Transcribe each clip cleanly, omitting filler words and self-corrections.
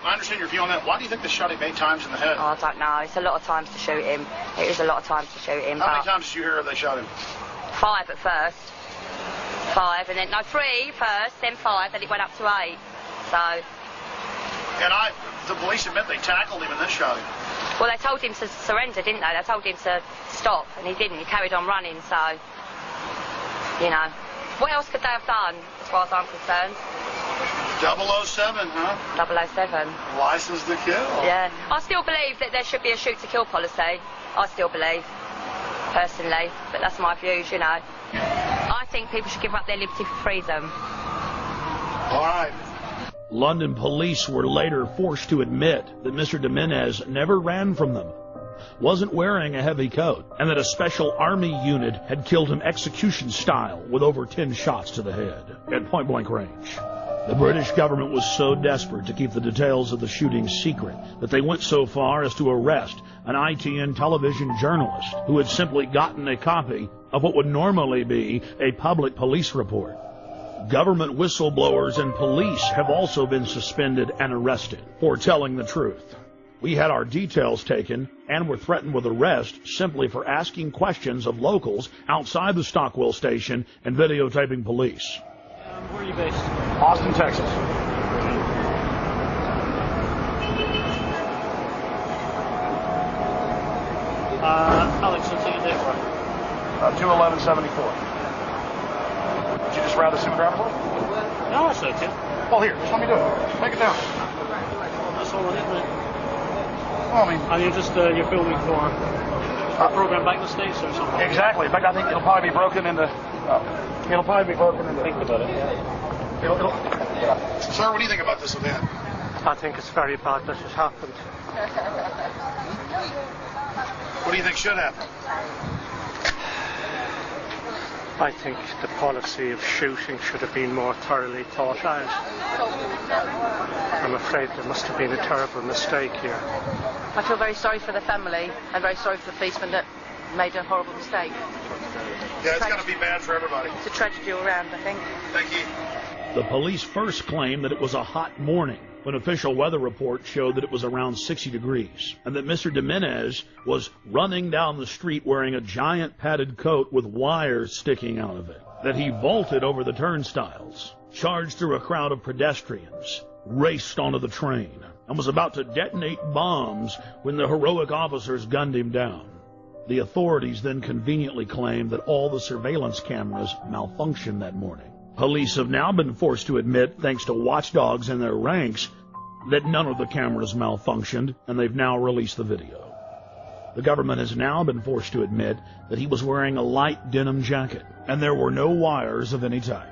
I understand your view on that. Why do you think they shot him 8 times in the head? Oh, I don't know. It's a lot of times to shoot him. It is a lot of times to shoot him. How many times did you hear they shot him? 5 at first. 5, and then, no, 3 first, then 5, then it went up to 8. So. And the police admit they tackled him and then shot him. Well, they told him to surrender, didn't they? They told him to stop, and he didn't. He carried on running, so, you know. What else could they have done, as far as I'm concerned? 007, huh? 007. License to kill. Yeah. I still believe that there should be a shoot-to-kill policy. I still believe, personally. But that's my views, you know. I think people should give up their liberty for freedom. All right. London police were later forced to admit that Mr. Jimenez never ran from them, wasn't wearing a heavy coat, and that a special army unit had killed him execution style with over 10 shots to the head at point-blank range. The British government was so desperate to keep the details of the shooting secret that they went so far as to arrest an ITN television journalist who had simply gotten a copy of what would normally be a public police report. Government whistleblowers and police have also been suspended and arrested for telling the truth. We had our details taken and were threatened with arrest simply for asking questions of locals outside the Stockwell station and videotaping police. Where are you based? Austin, Texas. Alex, what's your date for? 2/11/74. Did you just rather see my driver's license? No, that's okay. Well, here, just let me do it. Take it down. That's all I need, mate. Well, I mean... And you're just, you're filming for a program back in the States or something? Exactly. In fact, I think it'll probably be broken into... It'll probably be broken into... Think about it. Yeah. Sir, what do you think about this event? I think it's very bad that it happened. What do you think should happen? I think the policy of shooting should have been more thoroughly thought out. I'm afraid there must have been a terrible mistake here. I feel very sorry for the family and very sorry for the policeman that made a horrible mistake. Yeah, it's going to be bad for everybody. It's a tragedy all around, I think. Thank you. The police first claimed that it was a hot morning when official weather reports showed that it was around 60 degrees and that Mr. Jimenez was running down the street wearing a giant padded coat with wires sticking out of it, that he vaulted over the turnstiles, charged through a crowd of pedestrians, raced onto the train, and was about to detonate bombs when the heroic officers gunned him down. The authorities then conveniently claimed that all the surveillance cameras malfunctioned that morning. Police have now been forced to admit, thanks to watchdogs in their ranks, that none of the cameras malfunctioned, and they've now released the video. The government has now been forced to admit that he was wearing a light denim jacket, and there were no wires of any type.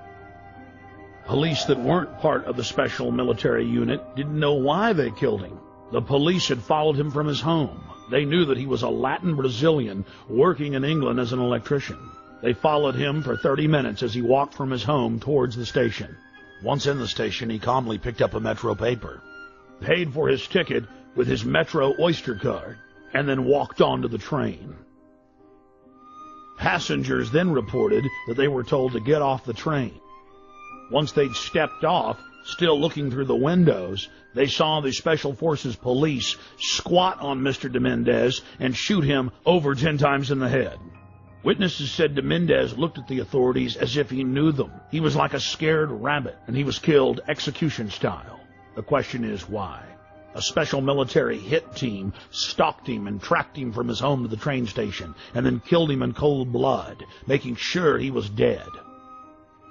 Police that weren't part of the special military unit didn't know why they killed him. The police had followed him from his home. They knew that he was a Latin Brazilian working in England as an electrician. They followed him for 30 minutes as he walked from his home towards the station. Once in the station, he calmly picked up a Metro paper, paid for his ticket with his Metro Oyster card, and then walked onto the train. Passengers then reported that they were told to get off the train. Once they'd stepped off, still looking through the windows, they saw the Special Forces police squat on Mr. Jimenez and shoot him over 10 times in the head. Witnesses said Jimenez looked at the authorities as if he knew them. He was like a scared rabbit, and he was killed execution style. The question is why? A special military hit team stalked him and tracked him from his home to the train station, and then killed him in cold blood, making sure he was dead.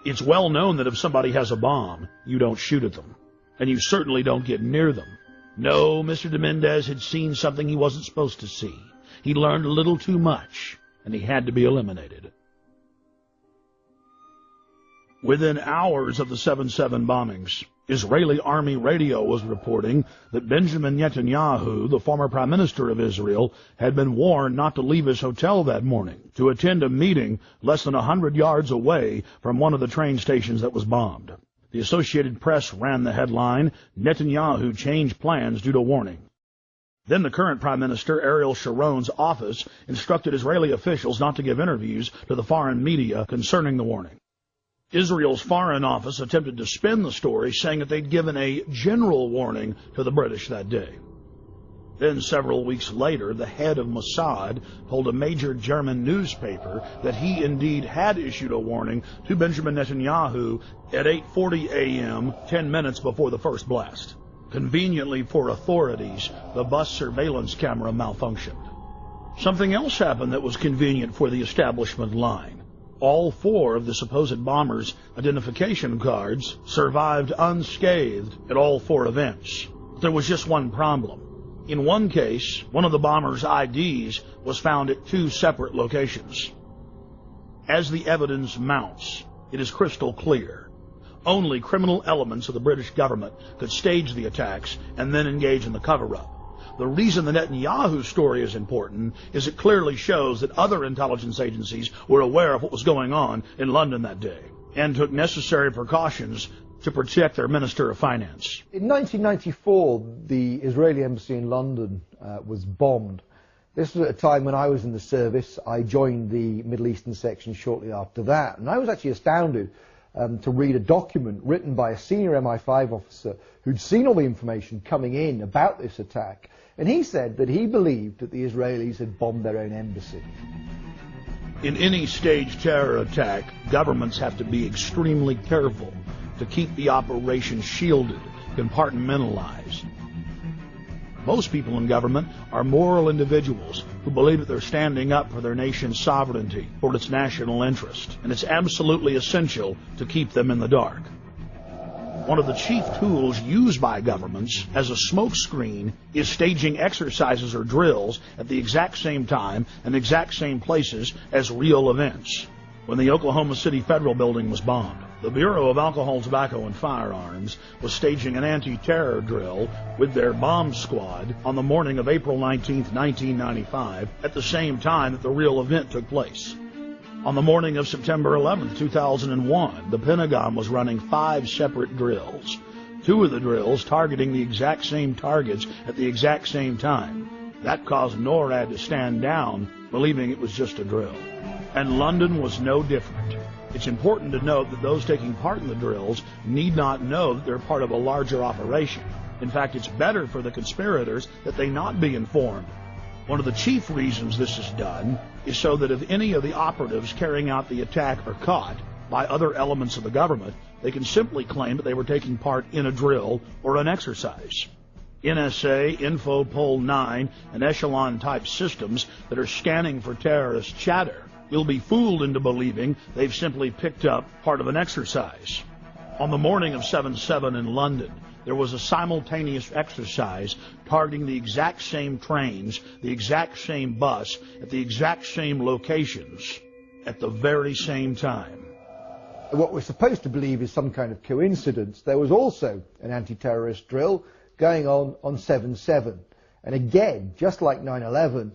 It's well known that if somebody has a bomb, you don't shoot at them, and you certainly don't get near them. No, Mr. Jimenez had seen something he wasn't supposed to see. He learned a little too much, and he had to be eliminated. Within hours of the 7/7 bombings, Israeli army radio was reporting that Benjamin Netanyahu, the former prime minister of Israel, had been warned not to leave his hotel that morning to attend a meeting less than 100 yards away from one of the train stations that was bombed. The Associated Press ran the headline, "Netanyahu changed plans due to warning." Then the current Prime Minister, Ariel Sharon's office, instructed Israeli officials not to give interviews to the foreign media concerning the warning. Israel's Foreign Office attempted to spin the story, saying that they'd given a general warning to the British that day. Then, several weeks later, the head of Mossad told a major German newspaper that he indeed had issued a warning to Benjamin Netanyahu at 8:40 a.m., 10 minutes before the first blast. Conveniently for authorities, the bus surveillance camera malfunctioned. Something else happened that was convenient for the establishment line. All 4 of the supposed bombers' identification cards survived unscathed at all 4 events. But there was just one problem. In one case, one of the bombers' IDs was found at 2 separate locations. As the evidence mounts, it is crystal clear. Only criminal elements of the British government could stage the attacks and then engage in the cover-up. The reason the Netanyahu story is important is it clearly shows that other intelligence agencies were aware of what was going on in London that day and took necessary precautions to protect their Minister of Finance. In 1994, the Israeli embassy in London was bombed. This was at a time when I was in the service. I joined the Middle Eastern section shortly after that, and I was actually astounded to read a document written by a senior MI5 officer who'd seen all the information coming in about this attack, and he said that he believed that the Israelis had bombed their own embassy. In any staged terror attack, governments have to be extremely careful to keep the operation shielded, compartmentalized. Most people in government are moral individuals who believe that they're standing up for their nation's sovereignty, for its national interest, and it's absolutely essential to keep them in the dark. One of the chief tools used by governments as a smokescreen is staging exercises or drills at the exact same time and exact same places as real events. When the Oklahoma City Federal Building was bombed, the Bureau of Alcohol, Tobacco, and Firearms was staging an anti-terror drill with their bomb squad on the morning of April 19, 1995, at the same time that the real event took place. On the morning of September 11, 2001, the Pentagon was running 5 separate drills, 2 of the drills targeting the exact same targets at the exact same time. That caused NORAD to stand down, believing it was just a drill. And London was no different. It's important to note that those taking part in the drills need not know that they're part of a larger operation. In fact, it's better for the conspirators that they not be informed. One of the chief reasons this is done is so that if any of the operatives carrying out the attack are caught by other elements of the government, they can simply claim that they were taking part in a drill or an exercise. NSA, Infopol 9, and Echelon-type systems that are scanning for terrorist chatter will be fooled into believing they've simply picked up part of an exercise. On the morning of 7/7 in London, there was a simultaneous exercise targeting the exact same trains, the exact same bus, at the exact same locations, at the very same time. What we're supposed to believe is some kind of coincidence. There was also an anti-terrorist drill going on 7/7. And again, just like 9/11,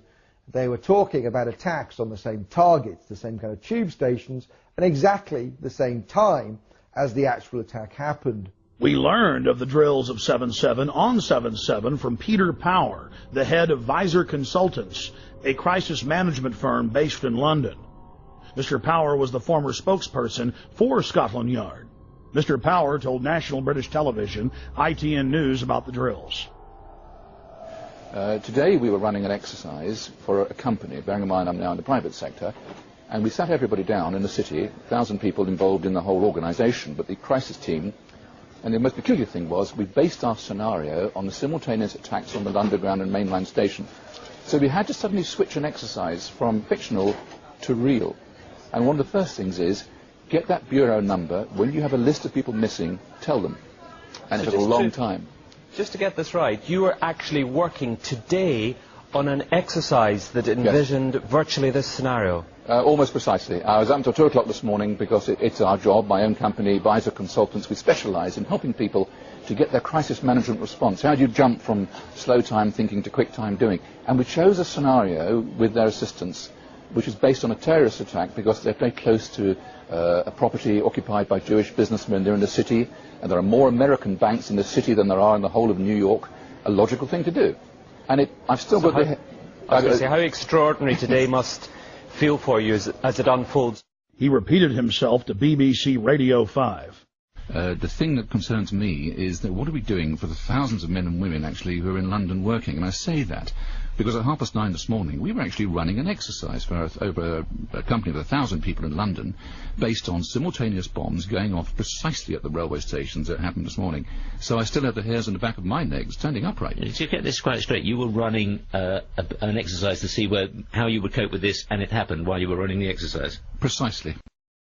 they were talking about attacks on the same targets, the same kind of tube stations, and exactly the same time as the actual attack happened. We learned of the drills of 7/7 on 7/7 from Peter Power, the head of Visor Consultants, a crisis management firm based in London. Mr. Power was the former spokesperson for Scotland Yard. Mr. Power told National British Television, ITN News, about the drills. Today we were running an exercise for a company, bearing in mind I'm now in the private sector, and we sat everybody down in the city, 1,000 people involved in the whole organisation, but the crisis team. And the most peculiar thing was we based our scenario on the simultaneous attacks on the Underground and mainline station. So we had to suddenly switch an exercise from fictional to real. And one of the first things is, get that bureau number. When you have a list of people missing, tell them. And it took a long time. Just to get this right, you were actually working today on an exercise that envisioned virtually this scenario. Almost precisely. I was up until 2 o'clock this morning because it's our job, my own company, Visor Consultants. We specialise in helping people to get their crisis management response. How do you jump from slow time thinking to quick time doing? And we chose a scenario with their assistance, which is based on a terrorist attack because they're very close to a property occupied by Jewish businessmen. They're in the city, and there are more American banks in the city than there are in the whole of New York. A logical thing to do. And I've still got the... I was going to say, how extraordinary today must feel for you as it unfolds. He repeated himself to BBC Radio 5. The thing that concerns me is that what are we doing for the thousands of men and women actually who are in London working? And I say that because at 9:30 this morning we were actually running an exercise for over a company of 1,000 people in London based on simultaneous bombs going off precisely at the railway stations that happened this morning. So I still have the hairs on the back of my legs standing upright. To get this quite straight, you were running an exercise to see how you would cope with this, and it happened while you were running the exercise? Precisely.